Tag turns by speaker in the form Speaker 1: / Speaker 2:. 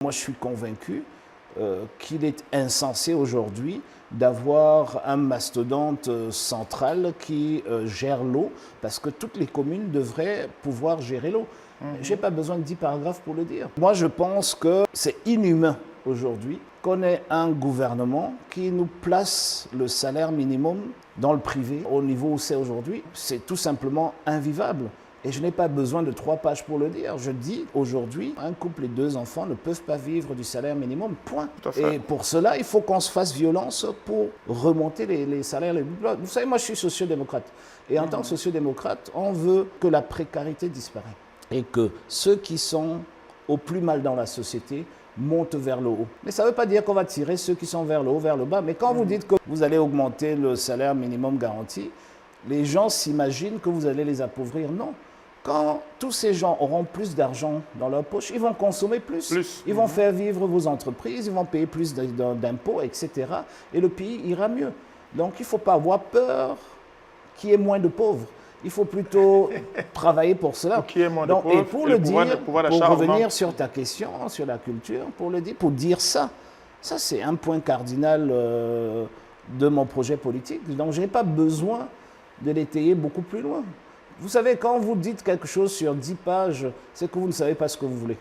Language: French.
Speaker 1: Moi, je suis convaincu qu'il est insensé aujourd'hui d'avoir un mastodonte central qui gère l'eau, parce que toutes les communes devraient pouvoir gérer l'eau. Je n'ai pas besoin de 10 paragraphes pour le dire. Moi, je pense que c'est inhumain aujourd'hui qu'on ait un gouvernement qui nous place le salaire minimum dans le privé au niveau où c'est aujourd'hui. C'est tout simplement invivable. Et je n'ai pas besoin de 3 pages pour le dire. Je dis aujourd'hui, un couple et 2 enfants ne peuvent pas vivre du salaire minimum, point. Et pour cela, il faut qu'on se fasse violence pour remonter les salaires les plus bas. Vous savez, moi je suis social-démocrate. Et en tant que social-démocrate, on veut que la précarité disparaisse. Et que ceux qui sont au plus mal dans la société montent vers le haut. Mais ça ne veut pas dire qu'on va tirer ceux qui sont vers le haut, vers le bas. Mais quand vous dites que vous allez augmenter le salaire minimum garanti, les gens s'imaginent que vous allez les appauvrir. Non. Quand tous ces gens auront plus d'argent dans leur poche, ils vont consommer plus. Ils vont faire vivre vos entreprises, ils vont payer plus d'impôts, etc. Et le pays ira mieux. Donc il ne faut pas avoir peur qu'il y ait moins de pauvres. Il faut plutôt travailler pour cela. Donc, et pour le dire, pour revenir sur ta question, sur la culture, pour dire ça c'est un point cardinal de mon projet politique. Donc je n'ai pas besoin de l'étayer beaucoup plus loin. Vous savez, quand vous dites quelque chose sur 10 pages, c'est que vous ne savez pas ce que vous voulez.